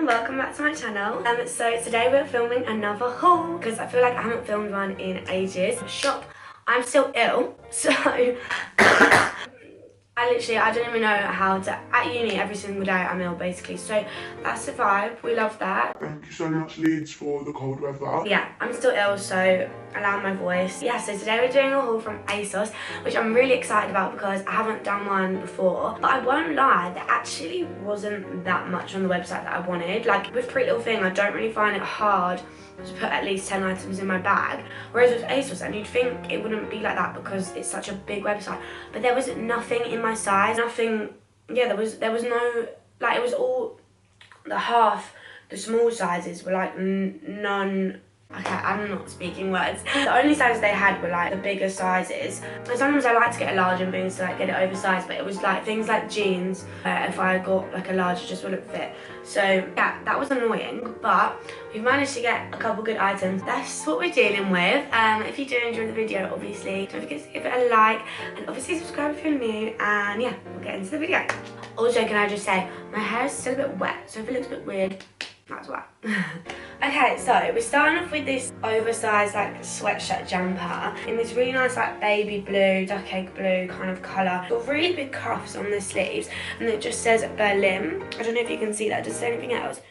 everyone, welcome back to my channel. So today we're filming another haul because I feel like I haven't filmed one in ages. Shop, I'm still ill, so I don't even know how to, at uni every single day I'm ill basically, so that's the vibe, we love that. Thank you so much Leeds for the cold weather. Yeah, I'm still ill, so allow my voice. Yeah, so today we're doing a haul from ASOS, which I'm really excited about because I haven't done one before. But I won't lie, there actually wasn't that much on the website that I wanted. Like with prettylittlething, I don't really find it hard to put at least 10 items in my bag, whereas with ASOS, and you'd think it wouldn't be like that because it's such a big website, but there was nothing in my size, nothing. Yeah, there was no, like, it was all the small sizes were like none. Okay, I'm not speaking words. The only sizes they had were like the bigger sizes. And sometimes I like to get a large and things to like get it oversized, but it was like things like jeans. If I got like a large, it just wouldn't fit. So yeah, that was annoying, but we've managed to get a couple good items. That's what we're dealing with. If you do enjoy the video, obviously, don't forget to give it a like and obviously subscribe if you're new. And yeah, we'll get into the video. Also, can I just say, my hair is still a bit wet, so if it looks a bit weird, that's why. Okay, so we're starting off with this oversized like sweatshirt jumper in this really nice like baby blue, duck egg blue kind of colour. Got really big cuffs on the sleeves and it just says Berlin. I don't know if you can see that. Does it say anything else?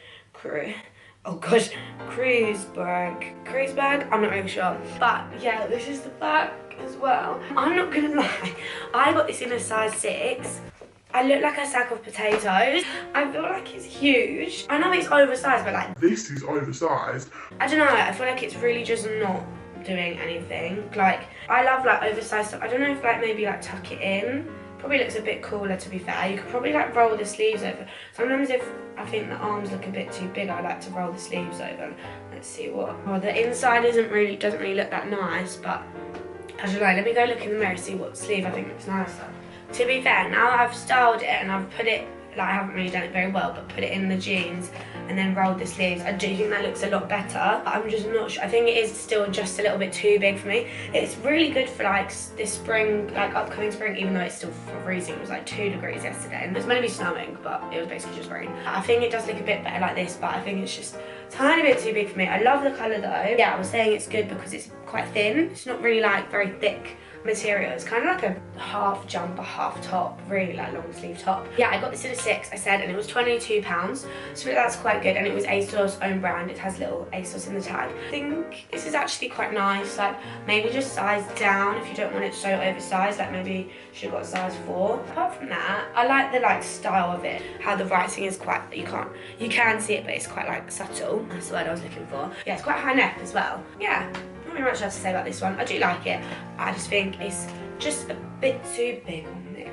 Oh gosh, Kreuzberg, I'm not really sure. But yeah, this is the back as well. I'm not gonna lie, I got this in a size 6. I look like a sack of potatoes. I feel like it's huge. I know it's oversized, but like... This is oversized. I don't know, I feel like it's really just not doing anything. Like, I love like oversized stuff. I don't know if like maybe like tuck it in. Probably looks a bit cooler to be fair. You could probably like roll the sleeves over. Sometimes if I think the arms look a bit too big, I like to roll the sleeves over. Let's see what... Oh, the inside doesn't really look that nice, but I don't know. Let me go look in the mirror, see what sleeve I think looks nicer. To be fair, now I've styled it and I've put it, like I haven't really done it very well, but put it in the jeans and then rolled the sleeves, I do think that looks a lot better. I'm just not sure. I think it is still just a little bit too big for me. It's really good for like this spring, like upcoming spring, even though it's still freezing. It was like 2 degrees yesterday and it was meant to be snowing, but it was basically just rain. I think it does look a bit better like this, but I think it's just a tiny bit too big for me. I love the colour though. Yeah, I was saying it's good because it's quite thin. It's not really like very thick material. It's kind of like a half jumper, half top, really like long sleeve top. Yeah, I got this in a 6, I said, and it was £22, so that's quite good, and it was ASOS own brand. It has little ASOS in the tag. I think this is actually quite nice, like maybe just size down if you don't want it so oversized, like maybe you should have got a size 4. Apart from that, I like the like style of it, how the writing is quite, you can see it, but it's quite like subtle. That's the word I was looking for. Yeah, it's quite high neck as well. Yeah. Not very much else to say about this one. I do like it. I just think it's just a bit too big on me.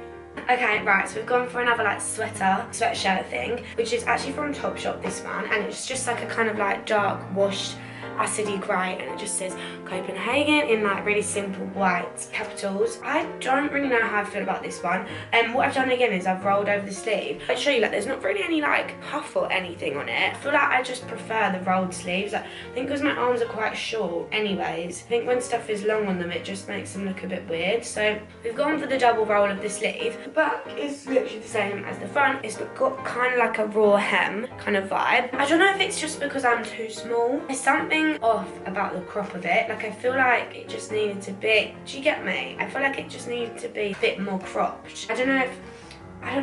Okay, right, so we've gone for another like sweatshirt thing, which is actually from Topshop, this one, and it's just like a kind of like dark washed acidy grey, and it just says Copenhagen in like really simple white capitals. I don't really know how I feel about this one. What I've done again is I've rolled over the sleeve. I'll show you, like there's not really any like puff or anything on it. I feel like I just prefer the rolled sleeves. Like, I think because my arms are quite short anyways, I think when stuff is long on them it just makes them look a bit weird. So we've gone for the double roll of the sleeve. The back is literally the same as the front. It's got kind of like a raw hem kind of vibe. I don't know if it's just because I'm too small. There's something off about the crop of it. Like I feel like it just needed to be, do you get me? I feel like it just needed to be a bit more cropped. I don't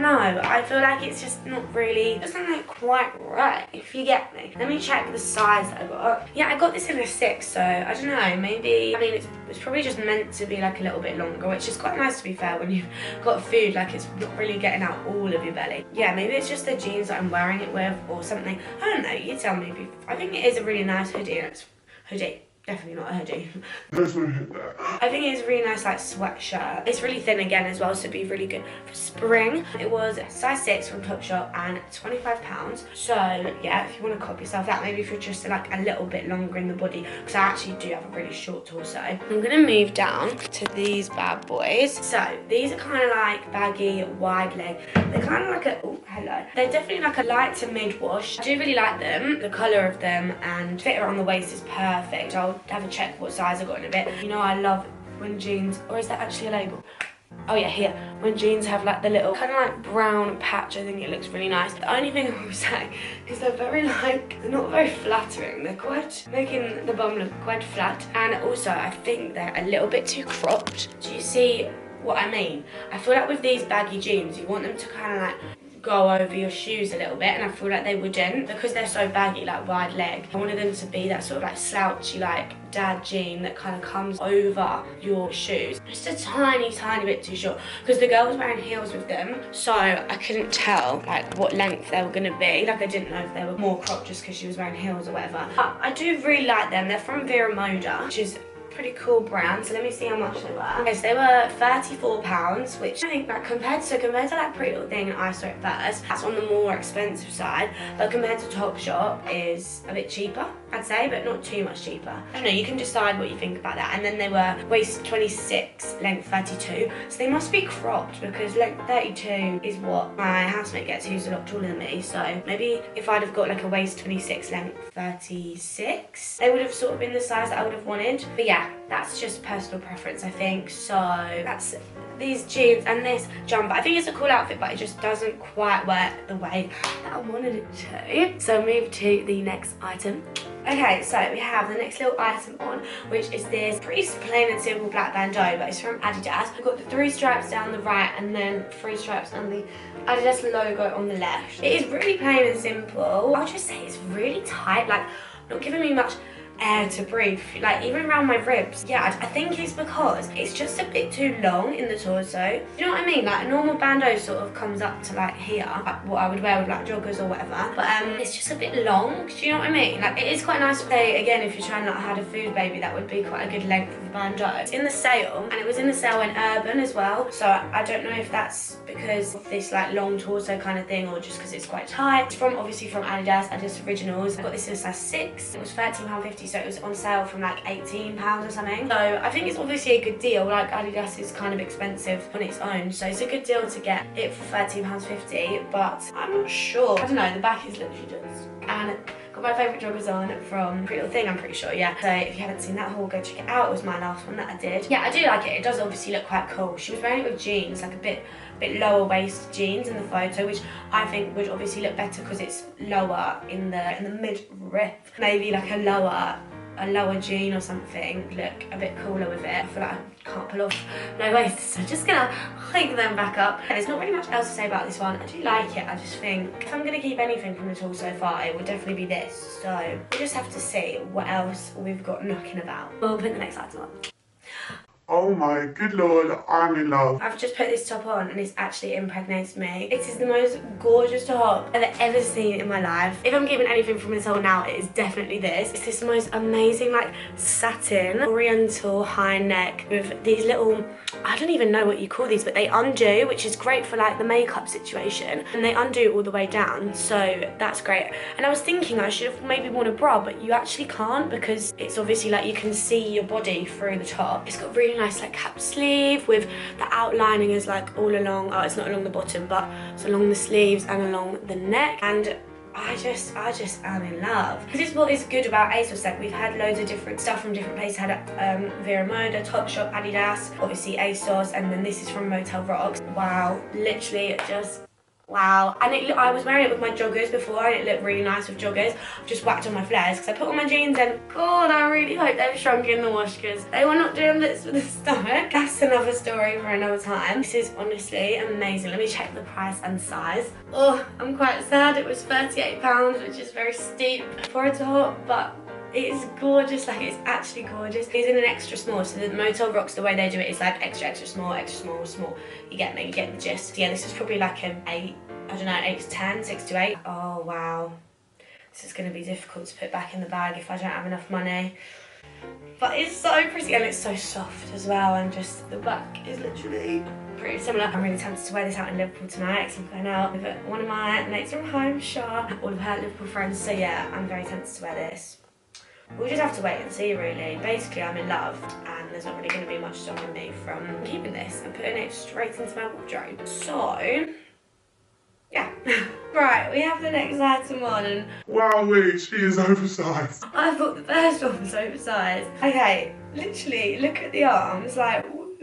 know, I feel like it's just not really, it doesn't look quite right, if you get me. Let me check the size that I got. Yeah, I got this in a 6, so I don't know, maybe, I mean, it's probably just meant to be like a little bit longer, which is quite nice to be fair when you've got food, like it's not really getting out all of your belly. Yeah, maybe it's just the jeans that I'm wearing it with or something. I don't know, you tell me. I think it is a really nice hoodie, and it's hoodie. Definitely not a hoodie. There's no hood there. I think it's a really nice like sweatshirt. It's really thin again as well, so it'd be really good for spring. It was size 6 from Topshop and £25. So yeah, if you want to cop yourself that, maybe if you're just like a little bit longer in the body, because I actually do have a really short torso. I'm gonna move down to these bad boys. So these are kind of like baggy, wide leg. They're kind of like a, oh hello. They're definitely like a light to mid wash. I do really like them, the colour of them, and fit around the waist is perfect. I'll have a check what size I got in a bit. You know I love when jeans, or is that actually a label? Oh yeah, here. When jeans have like the little kind of like brown patch, I think it looks really nice. The only thing I will say is they're very like, they're not very flattering. They're quite making the bum look quite flat. And also I think they're a little bit too cropped. Do you see what I mean? I feel like with these baggy jeans, you want them to kind of like go over your shoes a little bit, and I feel like they wouldn't because they're so baggy, like wide leg. I wanted them to be that sort of like slouchy, like dad jean that kind of comes over your shoes. Just a tiny bit too short because the girl was wearing heels with them, so I couldn't tell like what length they were gonna be. Like I didn't know if they were more cropped just because she was wearing heels or whatever. But I do really like them. They're from Vera Moda, which is pretty cool brand. So let me see how much they were. Okay, so they were £34, which I think that compared to like Pretty Little Thing and I Saw It First, that's on the more expensive side, but compared to Topshop is a bit cheaper, I'd say, but not too much cheaper. I don't know, you can decide what you think about that. And then they were waist 26, length 32, so they must be cropped because length 32 is what my housemate gets, who's a lot taller than me. So maybe if I'd have got like a waist 26, length 36, they would have sort of been the size that I would have wanted. But yeah, that's just personal preference, I think. So that's these jeans and this jumper. I think it's a cool outfit, but it just doesn't quite work the way that I wanted it to. So move to the next item. Okay, so we have the next little item on, which is this pretty plain and simple black bandeau, but it's from Adidas. I've got the 3 stripes down the right and then 3 stripes on the Adidas logo on the left. It is really plain and simple. I'll just say it's really tight, like not giving me much air to breathe, like even around my ribs. Yeah, I think it's because it's just a bit too long in the torso. You know what I mean? Like a normal bandeau sort of comes up to like here, like what I would wear with like joggers or whatever, but it's just a bit long. Do you know what I mean? Like it is quite nice to say, again, if you're trying to like hide a food baby, that would be quite a good length of a bandeau. It's in the sale, and it was in the sale in Urban as well, so I don't know if that's because of this like long torso kind of thing or just because it's quite tight. It's from obviously from Adidas Originals. I got this in a size 6. It was £13.50, so it was on sale from like £18 or something. So I think it's obviously a good deal. Like Adidas is kind of expensive on its own, so it's a good deal to get it for £13.50, but I'm not sure. I don't know, the back is literally just, and got my favourite joggers on from Pretty Little Thing, I'm pretty sure, yeah. So if you haven't seen that haul, go check it out. It was my last one that I did. Yeah, I do like it. It does obviously look quite cool. She was wearing it with jeans, like a bit lower waist jeans in the photo, which I think would obviously look better because it's lower in the midriff. Maybe like a lower jean or something look a bit cooler with it. I feel like I can't pull off no waist, so I'm just gonna hike them back up. There's not really much else to say about this one. I do like it. I just think if I'm gonna keep anything from the haul so far, it would definitely be this. So we just have to see what else we've got knocking about. We'll put the next item on. Oh my good lord, I'm in love. I've just put this top on and it's actually impregnated me. It is the most gorgeous top I've ever seen in my life. If I'm keeping anything from this haul now, it is definitely this. It's this most amazing like satin oriental high neck with these little, I don't even know what you call these, but they undo, which is great for like the makeup situation, and they undo all the way down, so that's great. And I was thinking I should have maybe worn a bra, but you actually can't because it's obviously like you can see your body through the top. It's got really nice like cap sleeve with the outlining is like all along, oh it's not along the bottom, but it's along the sleeves and along the neck, and I just am in love. This is what is good about ASOS. Like we've had loads of different stuff from different places. Had Vera Moda, Topshop, Adidas, obviously ASOS, and then this is from Motel Rocks. Wow, literally just wow. And I was wearing it with my joggers before and it looked really nice with joggers. I've just whacked on my flares because I put on my jeans and God, I really hope they've shrunk in the wash because they were not doing this with the stomach. That's another story for another time. This is honestly amazing. Let me check the price and size. Oh, I'm quite sad. It was £38, which is very steep for a top, but it is gorgeous. Like it's actually gorgeous. It's in an extra small, so the Motel Rocks, the way they do it is like extra small, small. You get me, you get the gist. Yeah, this is probably like an 8, I don't know, 8 to 10, 6 to 8. Oh wow, this is going to be difficult to put back in the bag if I don't have enough money. But it's so pretty and it's so soft as well, and just the back is literally pretty similar. I'm really tempted to wear this out in Liverpool tonight because I'm going out with one of my mates from home, Shah, all of her Liverpool friends. So yeah, I'm very tempted to wear this. We'll just have to wait and see really. Basically I'm in love and there's not really going to be much stopping me from keeping this and putting it straight into my wardrobe. So yeah. Right, we have the next item on and Wowee, she is oversized. I thought the first one was oversized. Okay, literally look at the arms, like woo.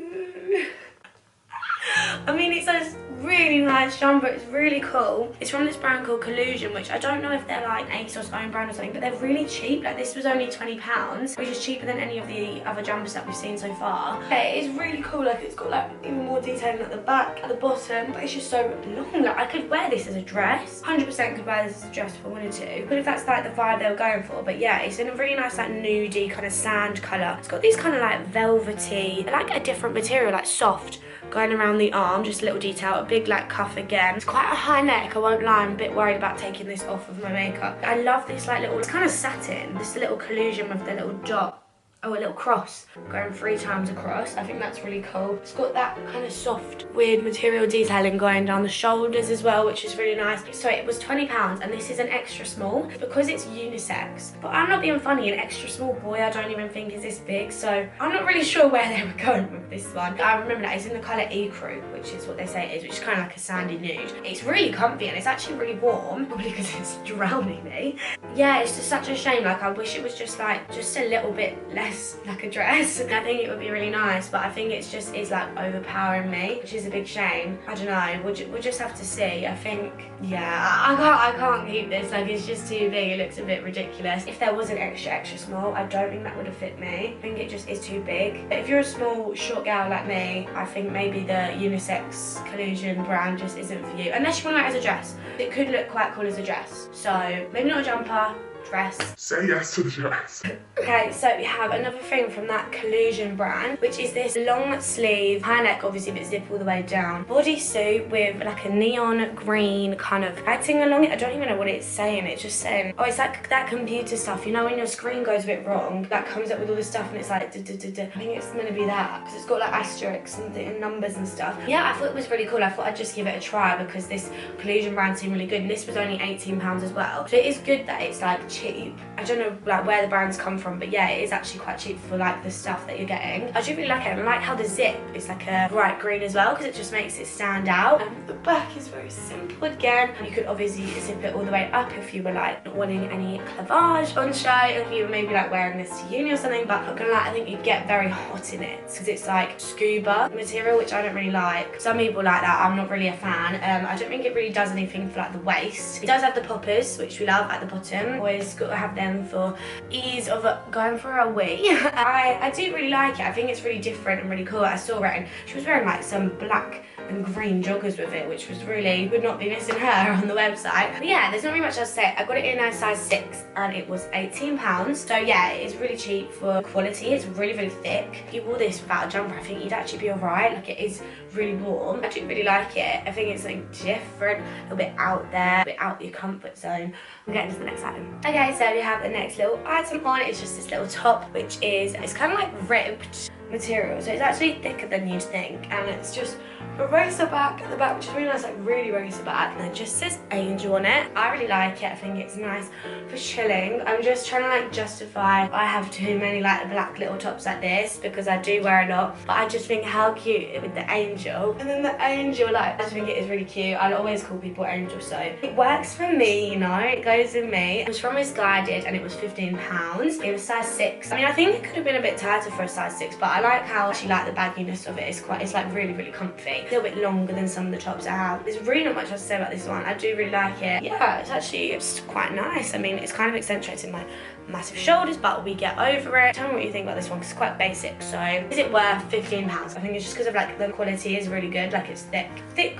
I mean, it's a really nice jumper. It's really cool. It's from this brand called Collusion, which I don't know if they're like an ASOS own brand or something, but they're really cheap. Like, this was only £20, which is cheaper than any of the other jumpers that we've seen so far. Yeah, it is really cool. Like, it's got like even more detailing at the back, at the bottom, but it's just so long. Like, I could wear this as a dress. 100% could wear this as a dress if I wanted to. But if that's like the vibe they were going for. But yeah, it's in a really nice like nudie kind of sand colour. It's got these kind of like velvety, like a different material, like soft, going around the arm, just a little detail, a big like cuff again. It's quite a high neck, I won't lie. I'm a bit worried about taking this off of my makeup. I love this like little, it's kind of satin, this little collusion with the little dot. Oh, a little cross going 3 times across. I think that's really cool. It's got that kind of soft, weird material detailing going down the shoulders as well, which is really nice. So it was £20 and this is an extra small because it's unisex. But I'm not being funny, an extra small boy I don't even think is this big. So I'm not really sure where they were going with this one. I remember that it's in the colour Ecru, which is what they say it is, which is kind of like a sandy nude. It's really comfy and it's actually really warm, probably because it's drowning me. Yeah, it's just such a shame. Like, I wish it was just like, just a little bit less like a dress. I think it would be really nice, but I think it's just is like overpowering me, which is a big shame. I don't know, we'll just have to see. I think, yeah, I can't keep this. Like, it's just too big. It looks a bit ridiculous. If there was an extra small, I don't think that would have fit me. I think it just is too big. But if you're a small short girl like me, I think maybe the unisex Collusion brand just isn't for you, unless you want to wear it as a dress. It could look quite cool as a dress, so maybe not a jumper, dress. Say yes to the dress. Okay, so we have another thing from that Collusion brand, which is this long sleeve, high neck obviously, but zip all the way down, bodysuit with like a neon green kind of writing along it. I don't even know what it's saying. It's just saying, oh, it's like that computer stuff, you know, when your screen goes a bit wrong, that comes up with all this stuff and it's like, I think it's meant to be that, because it's got like asterisks and numbers and stuff. Yeah, I thought it was really cool. I thought I'd just give it a try because this Collusion brand seemed really good, and this was only £18 as well. So it is good that it's like cheap. I don't know like where the brands come from, but yeah, it is actually quite cheap for like the stuff that you're getting. I do really like it, and I like how the zip is like a bright green as well, because it just makes it stand out. And the back is very simple again. You could obviously zip it all the way up if you were like not wanting any clavage on show, if you were maybe like wearing this to uni or something. But I'm not gonna lie, I think you'd get very hot in it because it's like scuba material, which I don't really like. Some people like that, I'm not really a fan. I don't think it really does anything for like the waist. It does have the poppers, which we love, at the bottom. Always got to have them for ease of going for a wee. I do really like it. I think it's really different and really cool. I saw it and she was wearing like some black and green joggers with it, which was really, would not be missing her on the website. But yeah, there's not really much else to say. I got it in a size 6 and it was £18. So yeah, it is really cheap for quality. It's really, really thick. If you wore this without a jumper, I think you'd actually be alright. Like, it is really warm. I do really like it. I think it's something different, a little bit out there, a bit out your comfort zone. I'm getting to the next item. Okay, so we have the next little item on. It's just this little top, which is, it's kind of like ribbed material, so it's actually thicker than you'd think, and it's just a racer back at the back, which is really nice, like really racer back, and it just says Angel on it. I really like it. I think it's nice for chilling. I'm just trying to like justify I have too many like black little tops like this, because I do wear a lot, but I just think how cute with the angel, and then the angel, like, I just think it is really cute. I'll always call people angel, so it works for me, you know, it goes with me. It was from Misguided and it was £15. It was size 6. I mean, I think it could have been a bit tighter for a size 6, but I like how she like the bagginess of it. It's like really, really comfy. A little bit longer than some of the tops I have. There's really not much else to say about this one. I do really like it. Yeah, it's quite nice. I mean, it's kind of accentuating my massive shoulders, but we get over it. Tell me what you think about this one, because it's quite basic. So is it worth £15? I think it's just because of like the quality is really good. Like, it's thick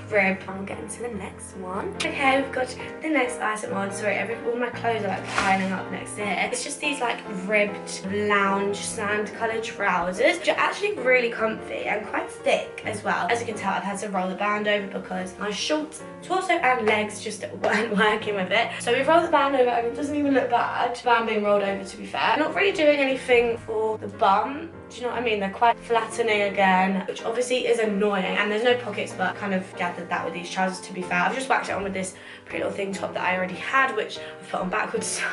rib. I'm getting to the next one. Okay, we've got the next item on. Sorry, all my clothes are like piling up next to here. It's just these like ribbed lounge sand colored trousers, which are actually really comfy and quite thick as well. As you can tell, I've had to roll the band over because my short torso and legs just weren't working with it. So we've rolled the band over and it doesn't even look bad. The band being rolled over, to be fair. Not really doing anything for the bum. Do you know what I mean? They're quite flattening again, which obviously is annoying. And there's no pockets, but I kind of gathered that with these trousers, to be fair. I've just whacked it on with this Pretty Little Thing top that I already had, which I've put on backwards, so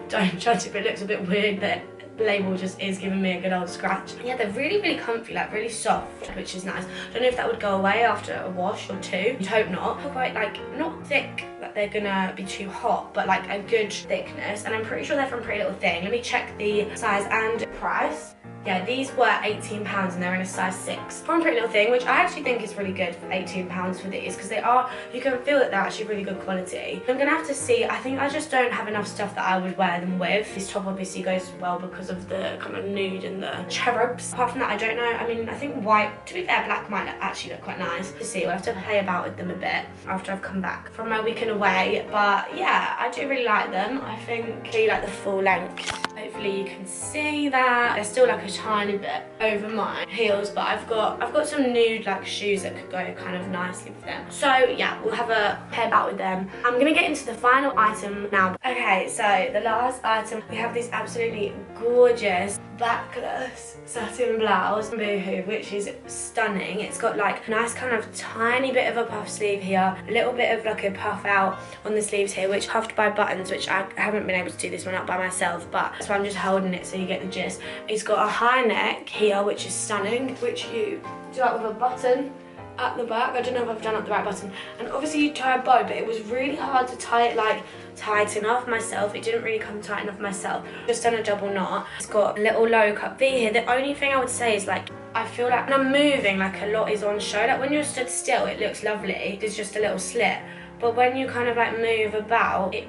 don't judge it, but it looks a bit weird that the label just is giving me a good old scratch. Yeah, they're really, really comfy, like really soft, which is nice. I don't know if that would go away after a wash or two. I'd hope not. They're quite like, not thick, that they're gonna be too hot, but like a good thickness. And I'm pretty sure they're from Pretty Little Thing. Let me check the size and price. Yeah, these were £18 and they're in a size 6 from Pretty Little Thing, which I actually think is really good for £18 for these, because they are, you can feel that they're actually really good quality. I'm gonna have to see, I think I just don't have enough stuff that I would wear them with. This top obviously goes well because of the kind of nude and the cherubs. Apart from that, I don't know, I mean, I think white, to be fair, black might actually look quite nice. To see, we'll have to play about with them a bit after I've come back from my weekend away, but yeah, I do really like them. I think they like the full length. Hopefully you can see that. They're still like a tiny bit over my heels, but I've got some nude like shoes that could go kind of nicely with them. So yeah, we'll have a pair about with them. I'm gonna get into the final item now. Okay, so the last item, we have this absolutely gorgeous backless satin blouse from Boohoo, which is stunning. It's got like a nice kind of tiny bit of a puff sleeve here, a little bit of like a puff out on the sleeves here, which puffed by buttons, which I haven't been able to do this one up by myself, but that's why I'm just holding it so you get the gist. It's got a high neck here, which is stunning, which you do up with a button at the back. I don't know if I've done up the right button, and obviously you tie a bow, but it was really hard to tie it like tight enough myself. It didn't really come tight enough myself. Just done a double knot. It's got a little low cut V here. The only thing I would say is like, I feel like when I'm moving, like a lot is on show. Like when you're stood still, it looks lovely. There's just a little slit, but when you kind of like move about, it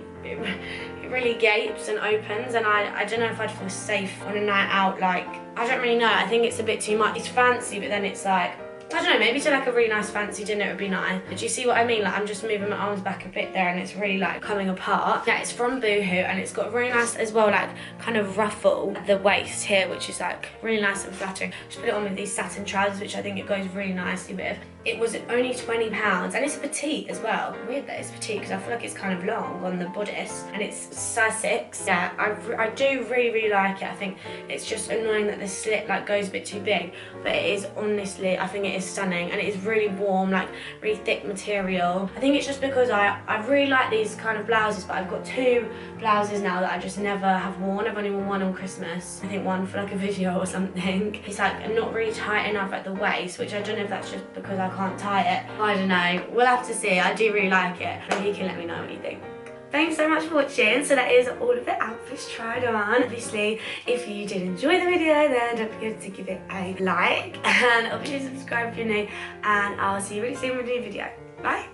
really gapes and opens, and I don't know if I'd feel safe on a night out. Like, I don't really know. I think it's a bit too much. It's fancy, but then it's like, I don't know, maybe to like a really nice fancy dinner it would be nice. But do you see what I mean? Like, I'm just moving my arms back a bit there and it's really like coming apart. Yeah, it's from Boohoo and it's got a really nice as well, like kind of ruffle at the waist here, which is like really nice and flattering. Just put it on with these satin trousers, which I think it goes really nicely with. It was only £20 and it's a petite as well. Weird that it's petite because I feel like it's kind of long on the bodice, and it's size 6. Yeah, I do really like it. I think it's just annoying that the slit like goes a bit too big, but it is honestly, I think it is stunning, and it is really warm, like really thick material. I think it's just because I really like these kind of blouses, but I've got 2 blouses now that I just never have worn. I've only worn one on Christmas. I think one for like a video or something. It's like not really tight enough at the waist, which I don't know if that's just because I can't tie it. I don't know. We'll have to see. I do really like it. Maybe you can let me know what you think. Thanks so much for watching. So that is all of the outfits tried on. Obviously, if you did enjoy the video, then don't forget to give it a like, and obviously subscribe if you're new, and I'll see you really soon with a new video. Bye.